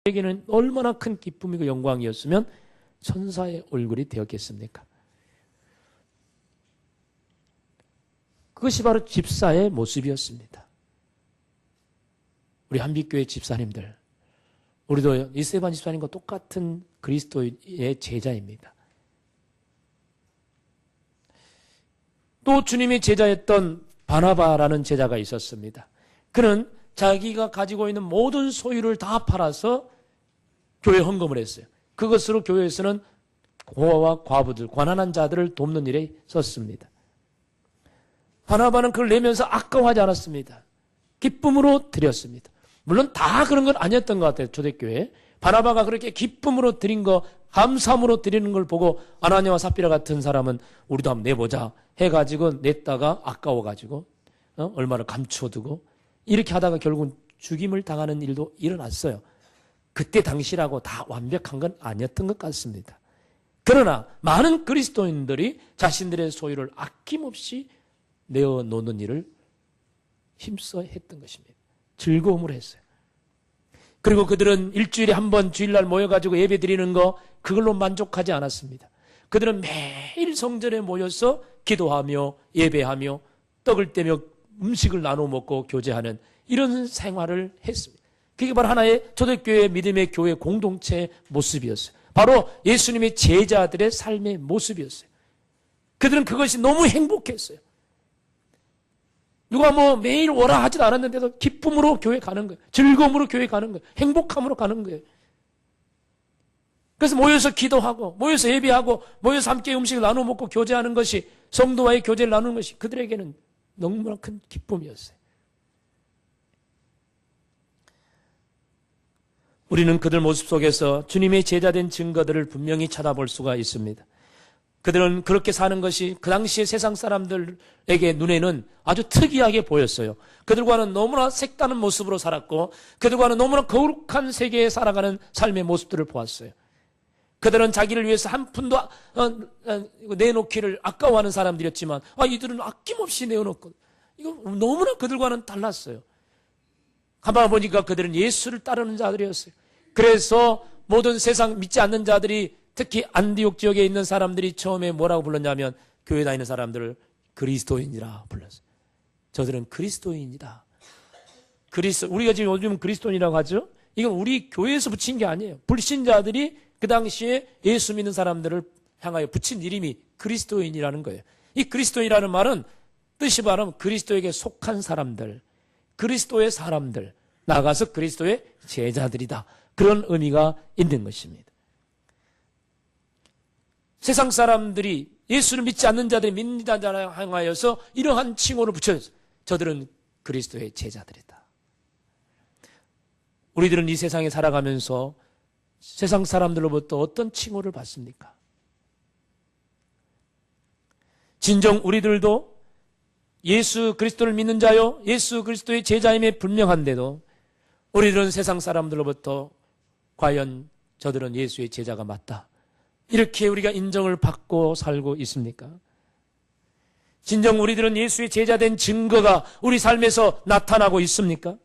에게는 얼마나 큰 기쁨이고 영광이었으면 천사의 얼굴이 되었겠습니까? 그것이 바로 집사의 모습이었습니다. 우리 한빛교회 집사님들, 우리도 이세반 집사님과 똑같은 그리스도의 제자입니다. 또 주님의 제자였던 바나바라는 제자가 있었습니다. 그는 자기가 가지고 있는 모든 소유를 다 팔아서 교회 헌금을 했어요. 그것으로 교회에서는 고아와 과부들, 가난한 자들을 돕는 일에 썼습니다. 바나바는 그걸 내면서 아까워하지 않았습니다. 기쁨으로 드렸습니다. 물론 다 그런 건 아니었던 것 같아요. 초대교회. 바나바가 그렇게 기쁨으로 드린 거, 감사함으로 드리는 걸 보고 아나니아와 삽비라 같은 사람은 우리도 한번 내보자 해가지고 냈다가 아까워가지고 얼마를 감춰두고 이렇게 하다가 결국은 죽임을 당하는 일도 일어났어요. 그때 당시라고 다 완벽한 건 아니었던 것 같습니다. 그러나 많은 그리스도인들이 자신들의 소유를 아낌없이 내어놓는 일을 힘써 했던 것입니다. 즐거움으로 했어요. 그리고 그들은 일주일에 한 번 주일날 모여가지고 예배 드리는 거 그걸로 만족하지 않았습니다. 그들은 매일 성전에 모여서 기도하며 예배하며 떡을 떼며 음식을 나눠 먹고 교제하는 이런 생활을 했습니다. 그게 바로 하나의 초대교회 믿음의 교회 공동체의 모습이었어요. 바로 예수님의 제자들의 삶의 모습이었어요. 그들은 그것이 너무 행복했어요. 누가 매일 오라 하지도 않았는데도 기쁨으로 교회 가는 거예요. 즐거움으로 교회 가는 거예요. 행복함으로 가는 거예요. 그래서 모여서 기도하고 모여서 예배하고 모여서 함께 음식을 나눠 먹고 교제하는 것이, 성도와의 교제를 나누는 것이 그들에게는 너무나 큰 기쁨이었어요. 우리는 그들 모습 속에서 주님의 제자된 증거들을 분명히 찾아볼 수가 있습니다. 그들은 그렇게 사는 것이 그 당시의 세상 사람들에게 눈에는 아주 특이하게 보였어요. 그들과는 너무나 색다른 모습으로 살았고 그들과는 너무나 거룩한 세계에 살아가는 삶의 모습들을 보았어요. 그들은 자기를 위해서 한 푼도 내놓기를 아까워하는 사람들이었지만 이들은 아낌없이 내어놓고 이거 너무나 그들과는 달랐어요. 가만 보니까 그들은 예수를 따르는 자들이었어요. 그래서 모든 세상 믿지 않는 자들이, 특히 안디옥 지역에 있는 사람들이 처음에 뭐라고 불렀냐면 교회 다니는 사람들을 그리스도인이라 불렀어요. 저들은 그리스도인이다. 우리가 지금 요즘 그리스도인이라고 하죠. 이건 우리 교회에서 붙인 게 아니에요. 불신자들이 그 당시에 예수 믿는 사람들을 향하여 붙인 이름이 그리스도인이라는 거예요. 이 그리스도인이라는 말은 뜻이 말하면 그리스도에게 속한 사람들, 그리스도의 사람들, 나아가서 그리스도의 제자들이다. 그런 의미가 있는 것입니다. 세상 사람들이 예수를 믿지 않는 자들이 믿는 자를 향하여서 이러한 칭호를 붙여줬어요. 저들은 그리스도의 제자들이다. 우리들은 이 세상에 살아가면서 세상 사람들로부터 어떤 칭호를 받습니까? 진정 우리들도 예수 그리스도를 믿는 자요, 예수 그리스도의 제자임에 분명한데도 우리들은 세상 사람들로부터 과연 저들은 예수의 제자가 맞다, 이렇게 우리가 인정을 받고 살고 있습니까? 진정 우리들은 예수의 제자된 증거가 우리 삶에서 나타나고 있습니까?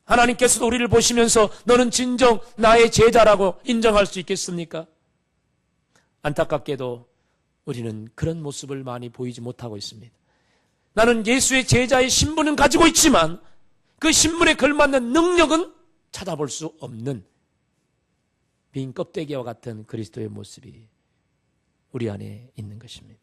하나님께서도 우리를 보시면서 너는 진정 나의 제자라고 인정할 수 있겠습니까? 안타깝게도 우리는 그런 모습을 많이 보이지 못하고 있습니다. 나는 예수의 제자의 신분은 가지고 있지만 그 신분에 걸맞는 능력은 찾아볼 수 없는 빈 껍데기와 같은 그리스도의 모습이 우리 안에 있는 것입니다.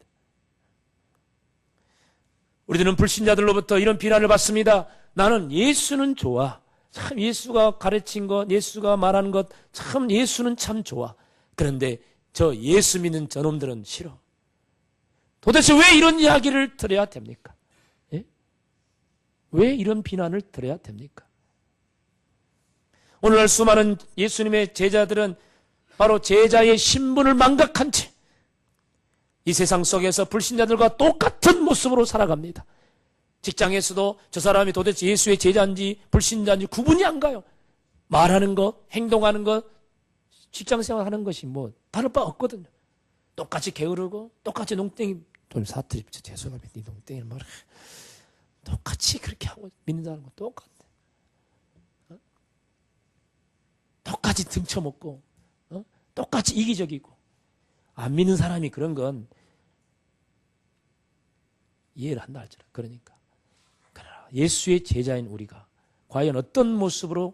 우리들은 불신자들로부터 이런 비난을 받습니다. 나는 예수는 좋아. 참 예수가 가르친 것, 예수가 말한 것, 참 예수는 참 좋아. 그런데 저 예수 믿는 저놈들은 싫어. 도대체 왜 이런 이야기를 들어야 됩니까? 예? 왜 이런 비난을 들어야 됩니까? 오늘날 수많은 예수님의 제자들은 바로 제자의 신분을 망각한 채 이 세상 속에서 불신자들과 똑같은 모습으로 살아갑니다. 직장에서도 저 사람이 도대체 예수의 제자인지 불신자인지 구분이 안 가요. 말하는 것, 행동하는 것, 직장생활 하는 것이 다를 바 없거든요. 똑같이 게으르고 똑같이 농땡이 돈 사투리 죄송합니다. 이 농땡이를 말해. 똑같이 그렇게 하고 믿는 사람과 똑같아. 똑같이 등쳐먹고 똑같이 이기적이고 안 믿는 사람이 그런 건 이해를 한다 할지라. 그러니까 예수의 제자인 우리가 과연 어떤 모습으로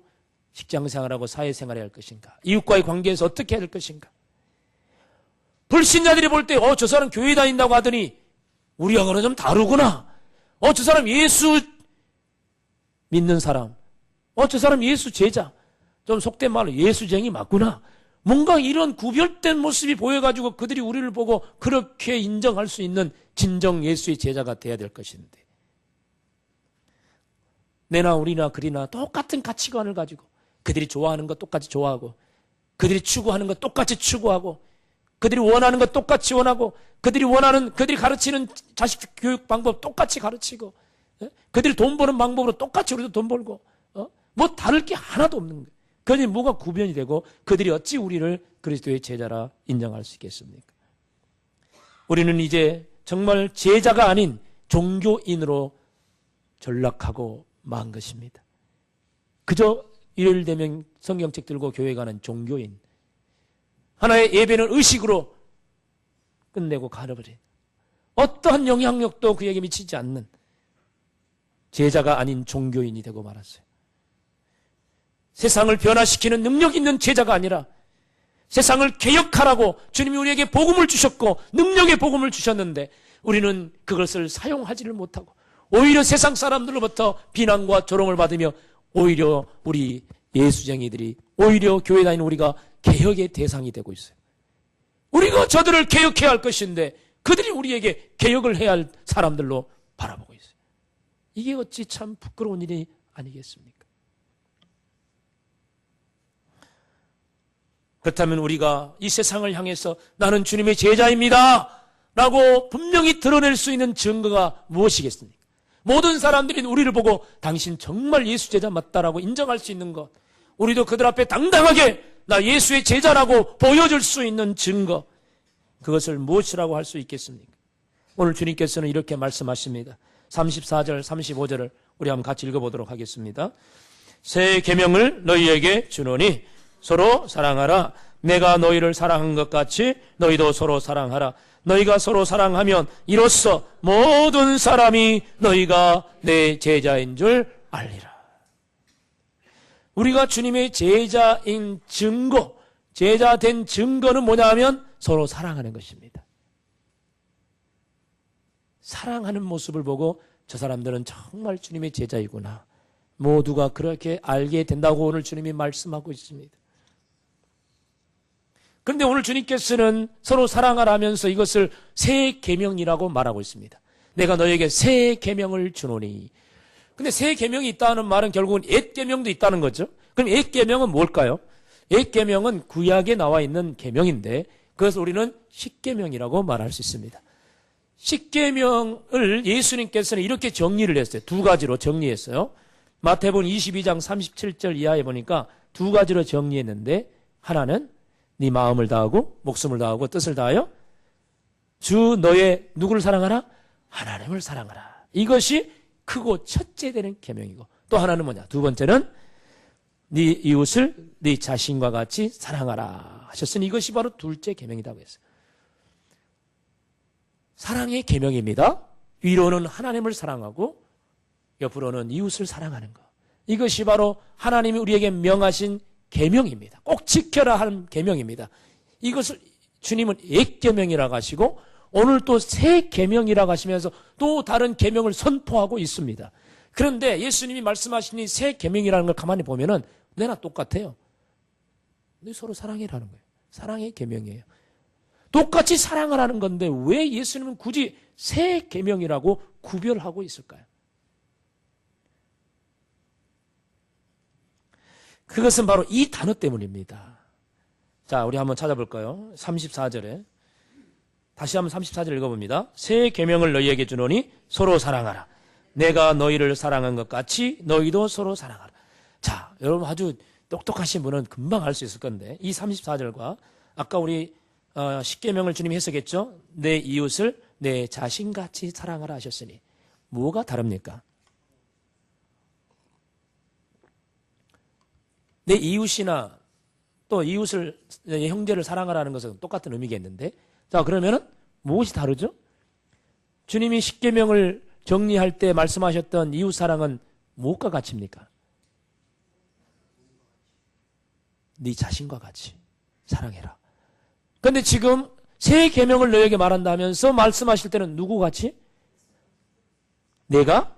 직장생활하고 사회생활을 할 것인가, 이웃과의 관계에서 어떻게 해야 할 것인가. 불신자들이 볼 때 저 사람 교회 다닌다고 하더니 우리하고는 좀 다르구나. 저 사람 예수 믿는 사람, 저 사람 예수 제자, 좀 속된 말로 예수쟁이 맞구나. 뭔가 이런 구별된 모습이 보여가지고 그들이 우리를 보고 그렇게 인정할 수 있는 진정 예수의 제자가 돼야 될 것인데, 내나 우리나 그리나 똑같은 가치관을 가지고 그들이 좋아하는 것 똑같이 좋아하고, 그들이 추구하는 것 똑같이 추구하고, 그들이 원하는 것 똑같이 원하고, 그들이 가르치는 자식 교육 방법 똑같이 가르치고, 그들이 돈 버는 방법으로 똑같이 우리도 돈 벌고, 뭐 다를 게 하나도 없는 거예요. 그러니 뭐가 구별이 되고 그들이 어찌 우리를 그리스도의 제자라 인정할 수 있겠습니까? 우리는 이제 정말 제자가 아닌 종교인으로 전락하고 만 것입니다. 그저 일요일 되면 성경책 들고 교회 가는 종교인, 하나의 예배는 의식으로 끝내고 가려버린, 어떠한 영향력도 그에게 미치지 않는 제자가 아닌 종교인이 되고 말았어요. 세상을 변화시키는 능력 있는 제자가 아니라 세상을 개혁하라고 주님이 우리에게 복음을 주셨고 능력의 복음을 주셨는데 우리는 그것을 사용하지를 못하고 오히려 세상 사람들로부터 비난과 조롱을 받으며 오히려 우리 예수쟁이들이, 오히려 교회 다니는 우리가 개혁의 대상이 되고 있어요. 우리가 저들을 개혁해야 할 것인데 그들이 우리에게 개혁을 해야 할 사람들로 바라보고 있어요. 이게 어찌 참 부끄러운 일이 아니겠습니까? 그렇다면 우리가 이 세상을 향해서 나는 주님의 제자입니다 라고 분명히 드러낼 수 있는 증거가 무엇이겠습니까? 모든 사람들이 우리를 보고 당신 정말 예수 제자 맞다라고 인정할 수 있는 것, 우리도 그들 앞에 당당하게 나 예수의 제자라고 보여줄 수 있는 증거, 그것을 무엇이라고 할 수 있겠습니까? 오늘 주님께서는 이렇게 말씀하십니다. 34절 35절을 우리 한번 같이 읽어보도록 하겠습니다. 새 계명을 너희에게 주노니 서로 사랑하라. 내가 너희를 사랑한 것 같이 너희도 서로 사랑하라. 너희가 서로 사랑하면 이로써 모든 사람이 너희가 내 제자인 줄 알리라. 우리가 주님의 제자인 증거, 제자 된 증거는 뭐냐 하면 서로 사랑하는 것입니다. 사랑하는 모습을 보고 저 사람들은 정말 주님의 제자이구나, 모두가 그렇게 알게 된다고 오늘 주님이 말씀하고 있습니다. 그런데 오늘 주님께서는 서로 사랑하라면서 이것을 새 계명이라고 말하고 있습니다. 내가 너에게 새 계명을 주노니. 근데 새 계명이 있다는 말은 결국은 옛 계명도 있다는 거죠. 그럼 옛 계명은 뭘까요? 옛 계명은 구약에 나와 있는 계명인데 그것을 우리는 십계명이라고 말할 수 있습니다. 십계명을 예수님께서는 이렇게 정리를 했어요. 두 가지로 정리했어요. 마태복음 22장 37절 이하에 보니까 두 가지로 정리했는데, 하나는 네 마음을 다하고 목숨을 다하고 뜻을 다하여 주 너의 누구를 사랑하라? 하나님을 사랑하라. 이것이 크고 첫째 되는 계명이고, 또 하나는 뭐냐? 두 번째는 네 이웃을 네 자신과 같이 사랑하라 하셨으니 이것이 바로 둘째 계명이라고 했어요. 사랑의 계명입니다. 위로는 하나님을 사랑하고 옆으로는 이웃을 사랑하는 것. 이것이 바로 하나님이 우리에게 명하신 계명입니다. 꼭 지켜라 하는 계명입니다. 이것을 주님은 옛 계명이라고 하시고 오늘 또 새 계명이라고 하시면서 또 다른 계명을 선포하고 있습니다. 그런데 예수님이 말씀하신 이 새 계명이라는 걸 가만히 보면은 내나 똑같아요. 너 서로 사랑해라는 거예요. 사랑의 계명이에요. 똑같이 사랑을 하는 건데 왜 예수님은 굳이 새 계명이라고 구별하고 있을까요? 그것은 바로 이 단어 때문입니다. 자, 우리 한번 찾아볼까요? 34절에 다시 한번 34절 읽어봅니다. 새 계명을 너희에게 주노니 서로 사랑하라. 내가 너희를 사랑한 것 같이 너희도 서로 사랑하라. 자, 여러분 아주 똑똑하신 분은 금방 알 수 있을 건데 이 34절과 아까 우리 십계명을 주님이 해석했죠. 내 이웃을 내 자신같이 사랑하라 하셨으니 뭐가 다릅니까? 내 이웃이나 또 이웃을, 형제를 사랑하라는 것은 똑같은 의미겠는데. 자, 그러면은 무엇이 다르죠? 주님이 십계명을 정리할 때 말씀하셨던 이웃 사랑은 무엇과 같입니까? 네 자신과 같이 사랑해라. 그런데 지금 새 계명을 너에게 말한다면서 말씀하실 때는 누구 같이? 내가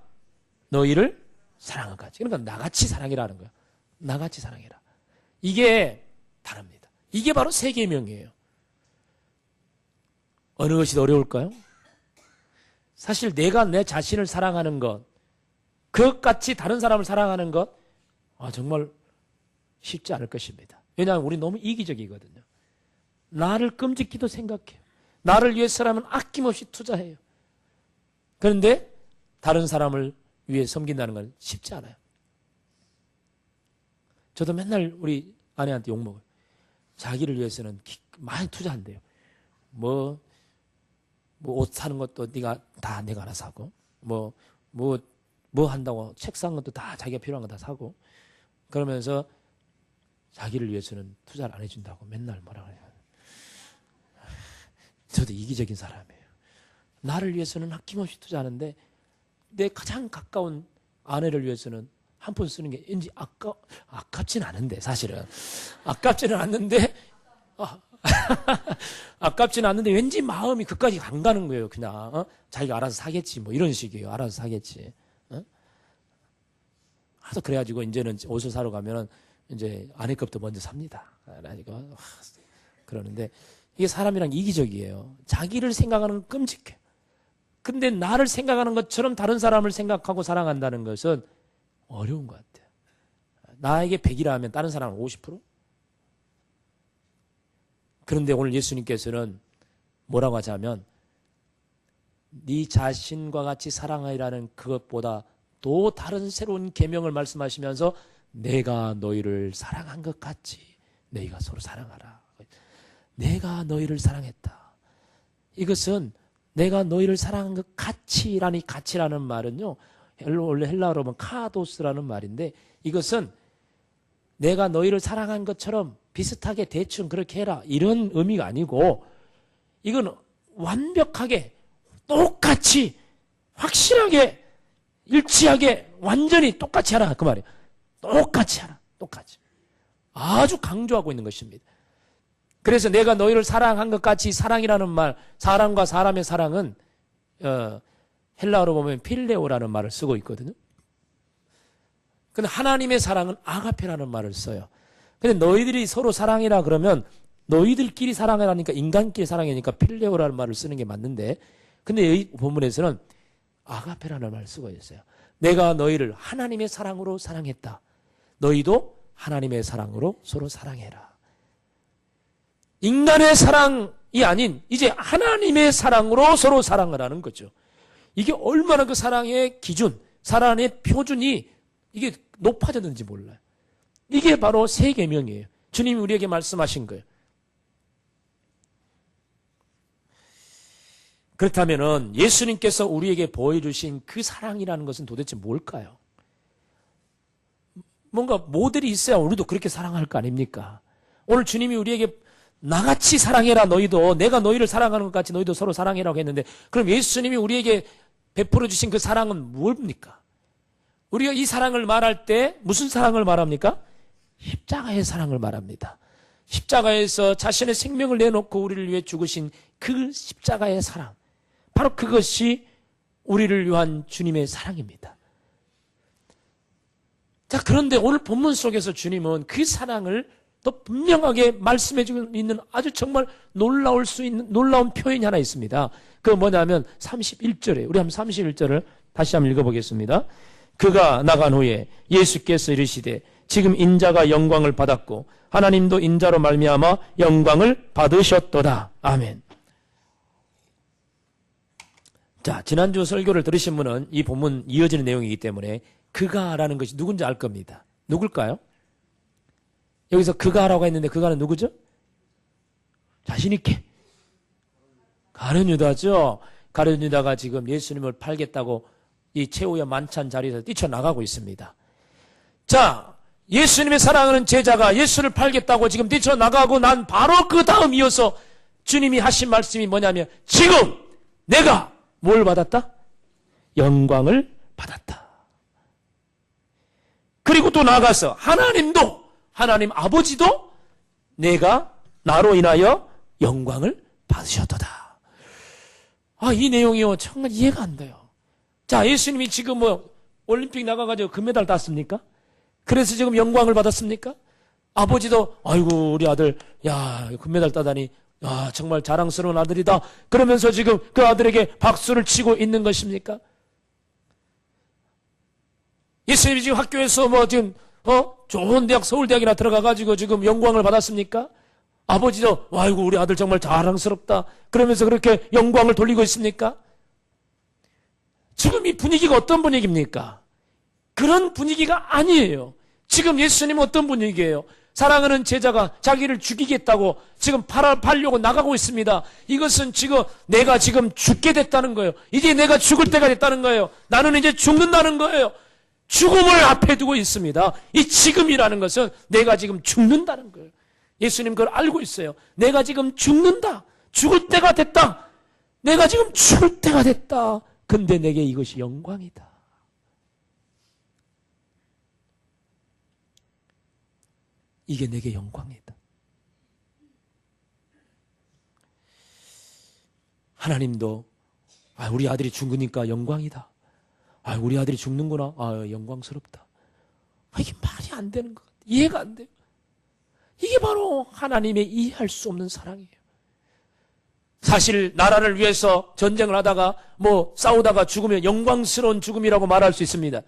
너희를 사랑한 같이. 그러니까 나같이 사랑이라는 거야. 나같이 사랑해라. 이게 다릅니다. 이게 바로 새 계명이에요. 어느 것이 더 어려울까요? 사실 내가 내 자신을 사랑하는 것, 그것같이 다른 사람을 사랑하는 것, 정말 쉽지 않을 것입니다. 왜냐하면 우리 너무 이기적이거든요. 나를 끔찍히도 생각해요. 나를 위해서라면 아낌없이 투자해요. 그런데 다른 사람을 위해 섬긴다는 건 쉽지 않아요. 저도 맨날 우리 아내한테 욕먹어요. 자기를 위해서는 많이 투자한대요. 뭐 옷 사는 것도 네가 다 내가 알아서 사고, 뭐 한다고 책 산 것도 다 자기가 필요한 거 다 사고, 그러면서 자기를 위해서는 투자를 안 해준다고 맨날 뭐라 그래요. 저도 이기적인 사람이에요. 나를 위해서는 아낌없이 투자하는데 내 가장 가까운 아내를 위해서는 한 푼 쓰는 게 왠지 아깝진 않은데, 사실은 아깝지는 않는데 아깝지는 않는데 왠지 마음이 그까지 안 가는 거예요. 그냥 자기가 알아서 사겠지 뭐 이런 식이에요. 알아서 사겠지. 하도 그래가지고 이제는 옷을 사러 가면은 이제 아내 것도 먼저 삽니다. 그러는데 이게 사람이랑 이기적이에요. 자기를 생각하는 건 끔찍해. 근데 나를 생각하는 것처럼 다른 사람을 생각하고 사랑한다는 것은 어려운 것 같아요. 나에게 100이라 하면 다른 사람은 50%? 그런데 오늘 예수님께서는 뭐라고 하자면 네 자신과 같이 사랑하리라는 그것보다 또 다른 새로운 계명을 말씀하시면서 내가 너희를 사랑한 것 같이 너희가 서로 사랑하라. 내가 너희를 사랑했다. 이것은 내가 너희를 사랑한 것 같이라는 같이라는 말은요, 원래 헬라어로 보면 카도스라는 말인데, 이것은 내가 너희를 사랑한 것처럼 비슷하게 대충 그렇게 해라 이런 의미가 아니고, 이건 완벽하게 똑같이 확실하게 일치하게 완전히 똑같이 하라 그 말이에요. 똑같이 하라. 똑같이. 아주 강조하고 있는 것입니다. 그래서 내가 너희를 사랑한 것 같이, 사랑이라는 말, 사람과 사람의 사랑은 헬라어로 보면 필레오라는 말을 쓰고 있거든요. 근데 하나님의 사랑은 아가페라는 말을 써요. 근데 너희들이 서로 사랑이라 그러면 너희들끼리 사랑이라니까 인간끼리 사랑이니까 필레오라는 말을 쓰는 게 맞는데, 근데 이 본문에서는 아가페라는 말을 쓰고 있어요. 내가 너희를 하나님의 사랑으로 사랑했다. 너희도 하나님의 사랑으로 서로 사랑해라. 인간의 사랑이 아닌 이제 하나님의 사랑으로 서로 사랑을 하는 거죠. 이게 얼마나 그 사랑의 기준, 사랑의 표준이 이게 높아졌는지 몰라요. 이게 바로 새 계명이에요. 주님이 우리에게 말씀하신 거예요. 그렇다면은 예수님께서 우리에게 보여주신 그 사랑이라는 것은 도대체 뭘까요? 뭔가 모델이 있어야 우리도 그렇게 사랑할 거 아닙니까? 오늘 주님이 우리에게 나같이 사랑해라 너희도, 내가 너희를 사랑하는 것 같이 너희도 서로 사랑해라고 했는데, 그럼 예수님이 우리에게 베풀어 주신 그 사랑은 뭡니까? 우리가 이 사랑을 말할 때 무슨 사랑을 말합니까? 십자가의 사랑을 말합니다. 십자가에서 자신의 생명을 내놓고 우리를 위해 죽으신 그 십자가의 사랑, 바로 그것이 우리를 위한 주님의 사랑입니다. 자, 그런데 오늘 본문 속에서 주님은 그 사랑을 또 분명하게 말씀해주고 있는 아주 정말 놀라운 표현이 하나 있습니다. 그건 뭐냐면 31절에, 우리 한번 31절을 다시 한번 읽어보겠습니다. 그가 나간 후에 예수께서 이르시되 지금 인자가 영광을 받았고 하나님도 인자로 말미암아 영광을 받으셨도다. 아멘. 자, 지난주 설교를 들으신 분은 이 본문 이어지는 내용이기 때문에 그가라는 것이 누군지 알 겁니다. 누굴까요? 여기서 그가라고 했는데 그가는 누구죠? 자신 있게. 가룟 유다죠. 가룟 유다가 지금 예수님을 팔겠다고 이 최후의 만찬 자리에서 뛰쳐나가고 있습니다. 자, 예수님의 사랑하는 제자가 예수를 팔겠다고 지금 뛰쳐나가고 난 바로 그 다음 이어서 주님이 하신 말씀이 뭐냐면 지금 내가 뭘 받았다? 영광을 받았다. 그리고 또 나아가서 하나님 아버지도 내가 나로 인하여 영광을 받으셨도다. 이 내용이요 정말 이해가 안 돼요. 자, 예수님이 지금 올림픽 나가가지고 금메달 땄습니까? 그래서 지금 영광을 받았습니까? 아버지도 아이고 우리 아들 금메달 따다니 정말 자랑스러운 아들이다 그러면서 지금 그 아들에게 박수를 치고 있는 것입니까? 예수님이 지금 학교에서 지금 좋은 대학 서울대학이나 들어가가지고 지금 영광을 받았습니까? 아버지도 아이고 우리 아들 정말 자랑스럽다 그러면서 그렇게 영광을 돌리고 있습니까? 지금 이 분위기가 어떤 분위기입니까? 그런 분위기가 아니에요. 지금 예수님은 어떤 분위기예요? 사랑하는 제자가 자기를 죽이겠다고 지금 팔려고 나가고 있습니다. 이것은 지금 내가 지금 죽게 됐다는 거예요. 이제 내가 죽을 때가 됐다는 거예요. 나는 이제 죽는다는 거예요. 죽음을 앞에 두고 있습니다. 이 지금이라는 것은 내가 지금 죽는다는 거예요. 예수님 그걸 알고 있어요. 내가 지금 죽는다. 죽을 때가 됐다. 내가 지금 죽을 때가 됐다. 근데 내게 이것이 영광이다. 이게 내게 영광이다. 하나님도 우리 아들이 죽으니까 영광이다. 우리 아들이 죽는구나. 영광스럽다. 이게 말이 안 되는 것 같아요. 이해가 안 돼요. 이게 바로 하나님의 이해할 수 없는 사랑이에요. 사실 나라를 위해서 전쟁을 하다가 싸우다가 죽으면 영광스러운 죽음이라고 말할 수 있습니다.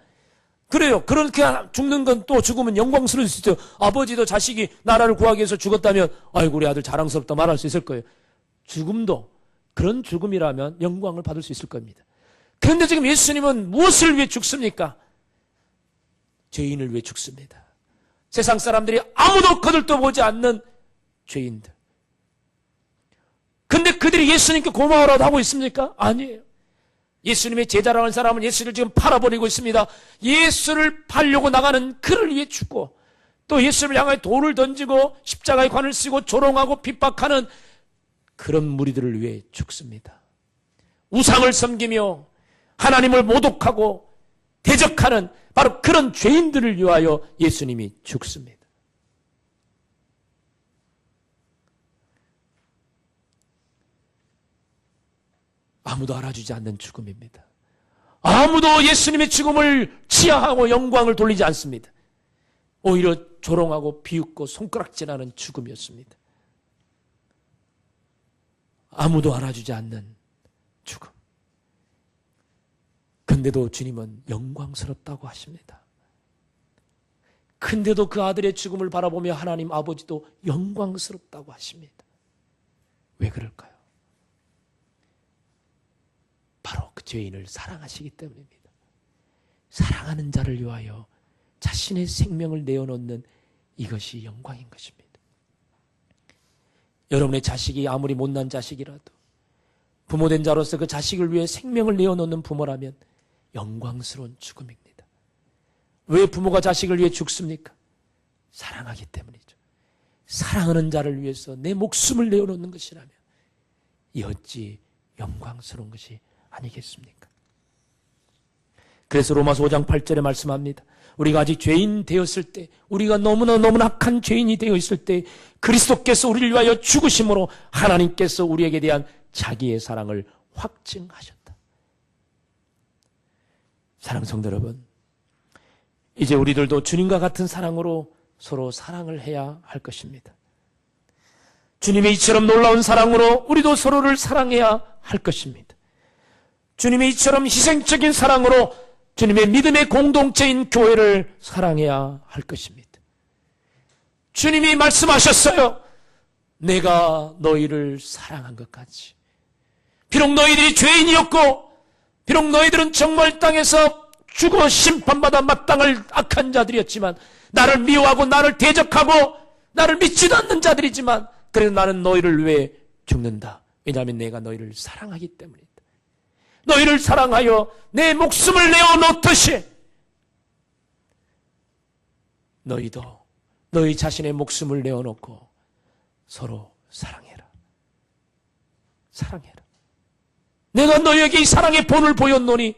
그래요. 그렇게 죽는 건 또 죽으면 영광스러울 수 있어요. 아버지도 자식이 나라를 구하기 위해서 죽었다면 아이고 우리 아들 자랑스럽다 말할 수 있을 거예요. 죽음도 그런 죽음이라면 영광을 받을 수 있을 겁니다. 그런데 지금 예수님은 무엇을 위해 죽습니까? 죄인을 위해 죽습니다. 세상 사람들이 아무도 거들떠보지 않는 죄인들. 근데 그들이 예수님께 고마워라도 하고 있습니까? 아니에요. 예수님의 제자라는 사람은 예수를 지금 팔아버리고 있습니다. 예수를 팔려고 나가는 그를 위해 죽고 또 예수를 향하여 돌을 던지고 십자가의 관을 쓰고 조롱하고 핍박하는 그런 무리들을 위해 죽습니다. 우상을 섬기며 하나님을 모독하고 대적하는 바로 그런 죄인들을 위하여 예수님이 죽습니다. 아무도 알아주지 않는 죽음입니다. 아무도 예수님의 죽음을 치하하고 영광을 돌리지 않습니다. 오히려 조롱하고 비웃고 손가락질하는 죽음이었습니다. 아무도 알아주지 않는 죽음. 근데도 주님은 영광스럽다고 하십니다. 근데도 그 아들의 죽음을 바라보며 하나님 아버지도 영광스럽다고 하십니다. 왜 그럴까요? 바로 그 죄인을 사랑하시기 때문입니다. 사랑하는 자를 위하여 자신의 생명을 내어놓는 이것이 영광인 것입니다. 여러분의 자식이 아무리 못난 자식이라도 부모된 자로서 그 자식을 위해 생명을 내어놓는 부모라면 영광스러운 죽음입니다. 왜 부모가 자식을 위해 죽습니까? 사랑하기 때문이죠. 사랑하는 자를 위해서 내 목숨을 내어놓는 것이라면 이 어찌 영광스러운 것이 아니겠습니까? 그래서 로마서 5장 8절에 말씀합니다. 우리가 아직 죄인 되었을 때, 우리가 너무나 악한 죄인이 되어 있을 때 그리스도께서 우리를 위하여 죽으심으로 하나님께서 우리에게 대한 자기의 사랑을 확증하셨다. 사랑하는 성도 여러분, 이제 우리들도 주님과 같은 사랑으로 서로 사랑을 해야 할 것입니다. 주님의 이처럼 놀라운 사랑으로 우리도 서로를 사랑해야 할 것입니다. 주님의 이처럼 희생적인 사랑으로 주님의 믿음의 공동체인 교회를 사랑해야 할 것입니다. 주님이 말씀하셨어요. 내가 너희를 사랑한 것 같이. 비록 너희들이 죄인이었고 비록 너희들은 정말 땅에서 죽어 심판받아 마땅할 악한 자들이었지만 나를 미워하고 나를 대적하고 나를 믿지도 않는 자들이지만 그래도 나는 너희를 위해 죽는다. 왜냐하면 내가 너희를 사랑하기 때문이다. 너희를 사랑하여 내 목숨을 내어놓듯이 너희도 너희 자신의 목숨을 내어놓고 서로 사랑해라. 사랑해라. 내가 너희에게 이 사랑의 본을 보였노니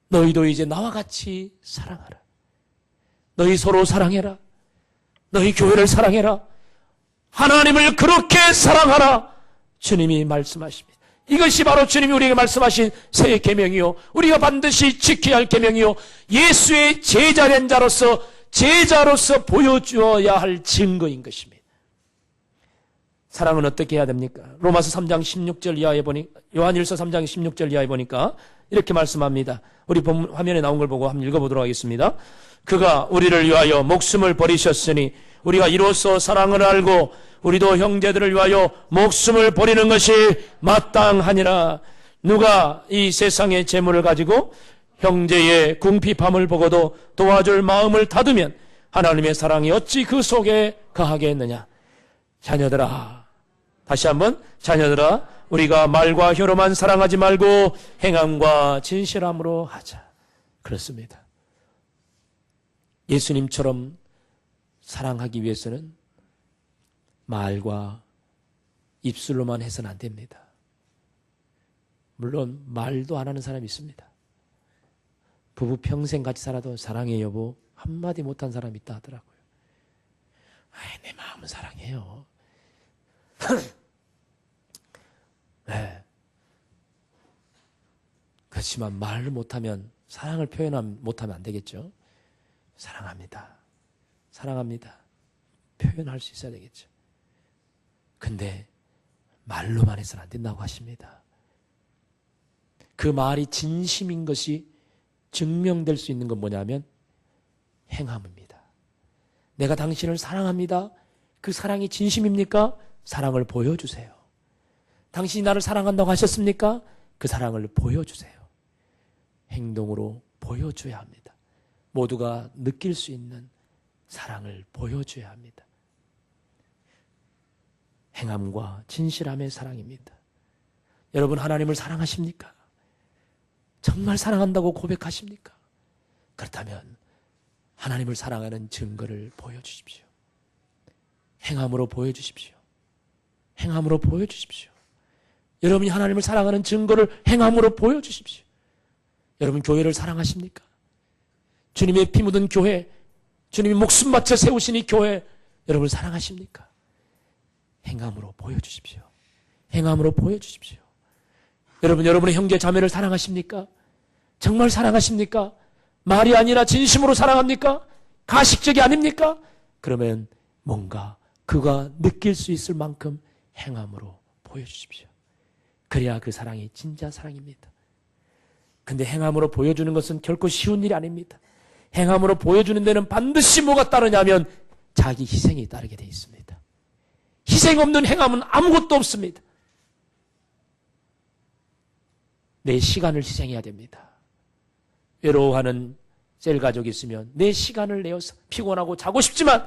너희도 이제 나와 같이 사랑하라. 너희 서로 사랑해라. 너희 교회를 사랑해라. 하나님을 그렇게 사랑하라. 주님이 말씀하십니다. 이것이 바로 주님이 우리에게 말씀하신 새 계명이요, 우리가 반드시 지켜야 할 계명이요, 예수의 제자된 제자로서 보여주어야 할 증거인 것입니다. 사랑은 어떻게 해야 됩니까? 로마서 3장 16절 이하에 요한일서 3장 16절 이하에 보니까 이렇게 말씀합니다. 우리 화면에 나온 걸 보고 한번 읽어보도록 하겠습니다. 그가 우리를 위하여 목숨을 버리셨으니 우리가 이로써 사랑을 알고 우리도 형제들을 위하여 목숨을 버리는 것이 마땅하니라. 누가 이 세상의 재물을 가지고 형제의 궁핍함을 보고도 도와줄 마음을 닫으면 하나님의 사랑이 어찌 그 속에 거하겠느냐. 자녀들아, 다시 한번, 자녀들아, 우리가 말과 혀로만 사랑하지 말고 행함과 진실함으로 하자. 그렇습니다. 예수님처럼 사랑하기 위해서는 말과 입술로만 해서는 안 됩니다. 물론 말도 안 하는 사람이 있습니다. 부부 평생 같이 살아도 사랑해 여보 한마디 못한 사람이 있다 하더라고요. 내 마음은 사랑해요. 네. 그렇지만 말을 못하면, 사랑을 못하면 안 되겠죠. 사랑합니다. 사랑합니다. 표현할 수 있어야 되겠죠. 근데 말로만 해서는 안 된다고 하십니다. 그 말이 진심인 것이 증명될 수 있는 건 뭐냐면 행함입니다. 내가 당신을 사랑합니다. 그 사랑이 진심입니까? 사랑을 보여주세요. 당신이 나를 사랑한다고 하셨습니까? 그 사랑을 보여주세요. 행동으로 보여줘야 합니다. 모두가 느낄 수 있는 사랑을 보여줘야 합니다. 행함과 진실함의 사랑입니다. 여러분, 하나님을 사랑하십니까? 정말 사랑한다고 고백하십니까? 그렇다면 하나님을 사랑하는 증거를 보여주십시오. 행함으로 보여주십시오. 행함으로 보여주십시오. 여러분이 하나님을 사랑하는 증거를 행함으로 보여주십시오. 여러분, 교회를 사랑하십니까? 주님의 피 묻은 교회, 주님이 목숨 바쳐 세우신 이 교회, 여러분을 사랑하십니까? 행함으로 보여주십시오. 행함으로 보여주십시오. 여러분, 여러분의 형제 자매를 사랑하십니까? 정말 사랑하십니까? 말이 아니라 진심으로 사랑합니까? 가식적이 아닙니까? 그러면 뭔가 그가 느낄 수 있을 만큼 행함으로 보여주십시오. 그래야 그 사랑이 진짜 사랑입니다. 근데 행함으로 보여주는 것은 결코 쉬운 일이 아닙니다. 행함으로 보여주는 데는 반드시 뭐가 따르냐면 자기 희생이 따르게 되어 있습니다. 희생 없는 행함은 아무것도 없습니다. 내 시간을 희생해야 됩니다. 외로워하는 셀 가족이 있으면 내 시간을 내어서, 피곤하고 자고 싶지만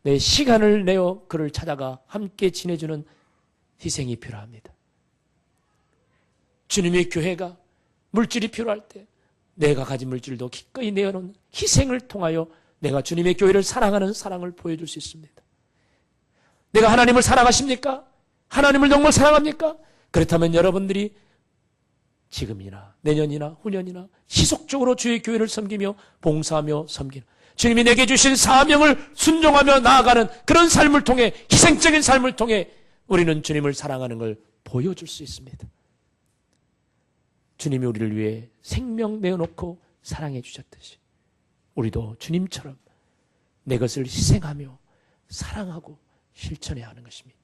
내 시간을 내어 그를 찾아가 함께 지내주는 희생이 필요합니다. 주님의 교회가 물질이 필요할 때 내가 가진 물질도 기꺼이 내어놓는 희생을 통하여 내가 주님의 교회를 사랑하는 사랑을 보여줄 수 있습니다. 내가 하나님을 사랑하십니까? 하나님을 정말 사랑합니까? 그렇다면 여러분들이 지금이나 내년이나 후년이나 지속적으로 주의 교회를 섬기며 봉사하며 섬기는, 주님이 내게 주신 사명을 순종하며 나아가는 그런 삶을 통해, 희생적인 삶을 통해 우리는 주님을 사랑하는 걸 보여줄 수 있습니다. 주님이 우리를 위해 생명 내어놓고 사랑해 주셨듯이 우리도 주님처럼 내 것을 희생하며 사랑하고 실천해야 하는 것입니다.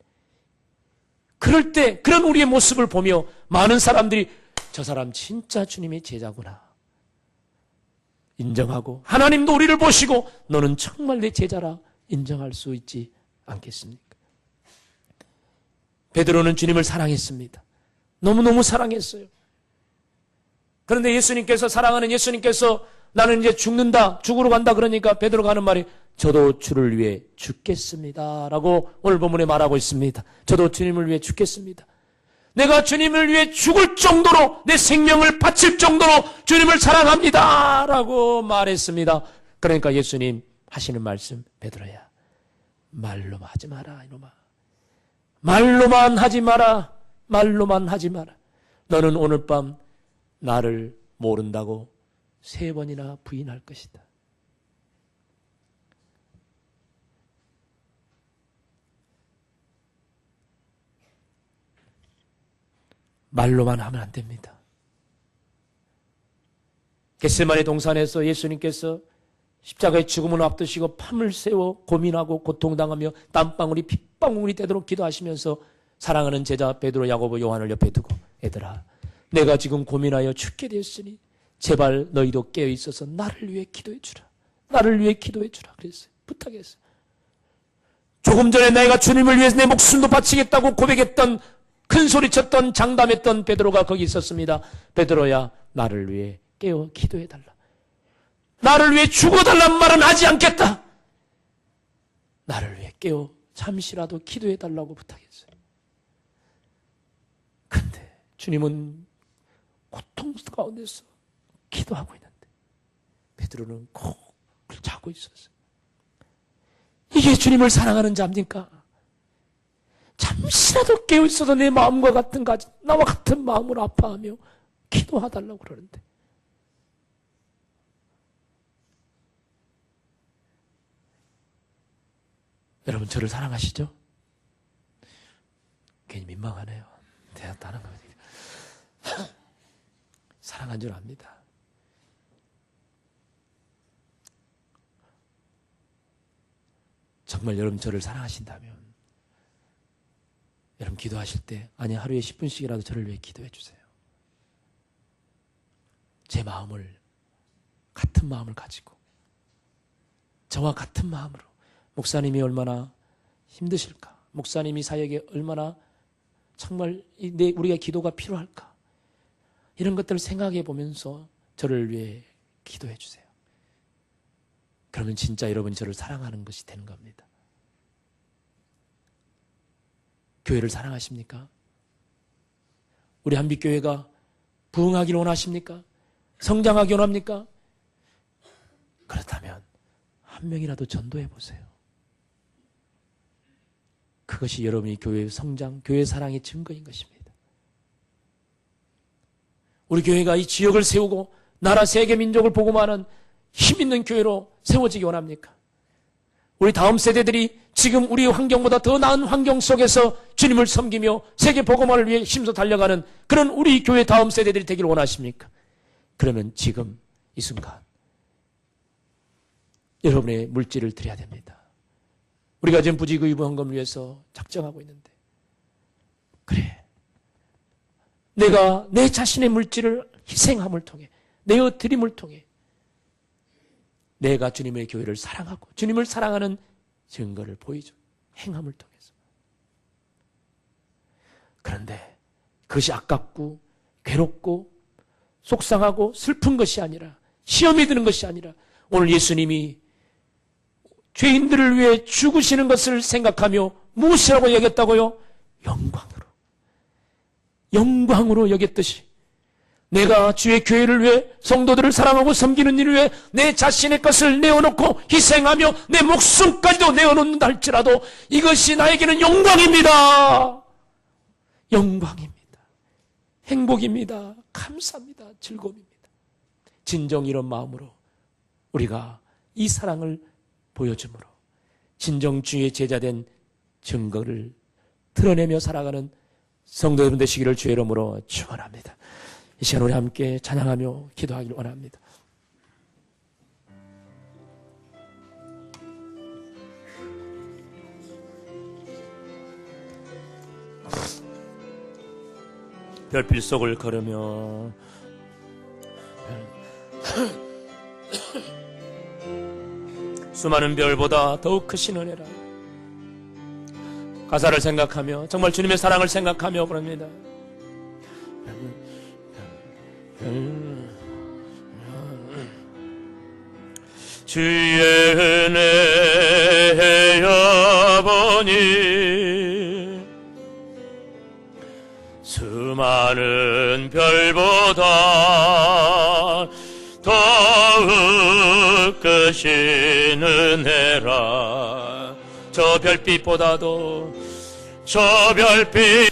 그럴 때 그런 우리의 모습을 보며 많은 사람들이 저 사람 진짜 주님의 제자구나 인정하고, 하나님도 우리를 보시고 너는 정말 내 제자라 인정할 수 있지 않겠습니까? 베드로는 주님을 사랑했습니다. 너무너무 사랑했어요. 그런데 예수님께서, 사랑하는 예수님께서 나는 이제 죽는다, 죽으러 간다 그러니까 베드로가 하는 말이 저도 주를 위해 죽겠습니다 라고 오늘 본문에 말하고 있습니다. 저도 주님을 위해 죽겠습니다. 내가 주님을 위해 죽을 정도로, 내 생명을 바칠 정도로 주님을 사랑합니다 라고 말했습니다. 그러니까 예수님 하시는 말씀, 베드로야, 말로만 하지 마라 이놈아. 말로만 하지 마라. 말로만 하지 마라. 너는 오늘 밤 나를 모른다고 3번이나 부인할 것이다. 말로만 하면 안 됩니다. 겟세마네 동산에서 예수님께서 십자가의 죽음을 앞두시고 밤을 새워 고민하고 고통당하며 땀방울이 핏방울이 되도록 기도하시면서 사랑하는 제자 베드로, 야고보, 요한을 옆에 두고 얘들아, 내가 지금 고민하여 죽게 되었으니 제발 너희도 깨어 있어서 나를 위해 기도해 주라. 나를 위해 기도해 주라. 그랬어요. 부탁했어요. 조금 전에 내가 주님을 위해서 내 목숨도 바치겠다고 고백했던, 큰 소리 쳤던, 장담했던 베드로가 거기 있었습니다. 베드로야, 나를 위해 깨어 기도해 달라. 나를 위해 죽어달란 말은 하지 않겠다. 나를 위해 깨어 잠시라도 기도해 달라고 부탁했어요. 근데 주님은 고통 가운데서 기도하고 있는데 베드로는 콕 자고 있었어요. 이게 주님을 사랑하는 자입니까? 잠시라도 깨어 있어도 내 마음과 같은 가지, 나와 같은 마음으로 아파하며 기도해달라고 그러는데, 여러분 저를 사랑하시죠? 괜히 민망하네요. 대답하는 겁니다. 사랑한 줄 압니다. 정말 여러분 저를 사랑하신다면 여러분 기도하실 때, 아니 하루에 10분씩이라도 저를 위해 기도해 주세요. 제 마음을, 같은 마음을 가지고 저와 같은 마음으로, 목사님이 얼마나 힘드실까, 목사님이 사역에 얼마나 정말 우리가 기도가 필요할까, 이런 것들을 생각해 보면서 저를 위해 기도해 주세요. 그러면 진짜 여러분이 저를 사랑하는 것이 되는 겁니다. 교회를 사랑하십니까? 우리 한빛교회가 부흥하기를 원하십니까? 성장하기 원합니까? 그렇다면 한 명이라도 전도해 보세요. 그것이 여러분이 교회의 성장, 교회 사랑의 증거인 것입니다. 우리 교회가 이 지역을 세우고 나라, 세계, 민족을 복음하는 힘있는 교회로 세워지기 원합니까? 우리 다음 세대들이 지금 우리 환경보다 더 나은 환경 속에서 주님을 섬기며 세계 복음화를 위해 힘써 달려가는 그런 우리 교회 다음 세대들이 되기를 원하십니까? 그러면 지금 이 순간 여러분의 물질을 드려야 됩니다. 우리가 지금 부지구이부헌금을 위해서 작정하고 있는데, 그래, 내가 내 자신의 물질을 희생함을 통해, 내어 드림을 통해 내가 주님의 교회를 사랑하고 주님을 사랑하는 증거를 보이죠. 행함을 통해서. 그런데 그것이 아깝고 괴롭고 속상하고 슬픈 것이 아니라, 시험이 드는 것이 아니라, 오늘 예수님이 죄인들을 위해 죽으시는 것을 생각하며 무엇이라고 여겼다고요? 영광으로 여겼듯이 내가 주의 교회를 위해, 성도들을 사랑하고 섬기는 일을 위해 내 자신의 것을 내어놓고 희생하며 내 목숨까지도 내어놓는다 할지라도 이것이 나에게는 영광입니다. 영광입니다. 행복입니다. 감사합니다. 즐거움입니다. 진정 이런 마음으로 우리가 이 사랑을 보여줌으로 진정 주의 제자된 증거를 드러내며 살아가는 성도 여러분 되시기를 주의 이름으로 축원합니다. 이 시간 우리 함께 찬양하며 기도하기를 원합니다. 별빛 속을 걸으며 수많은 별보다 더욱 크신 은혜라. 가사를 생각하며 정말 주님의 사랑을 생각하며 부릅니다. 주의 은혜 여보니 수많은 별보다 더욱 크신 은혜라. 저 별빛보다도 저 별빛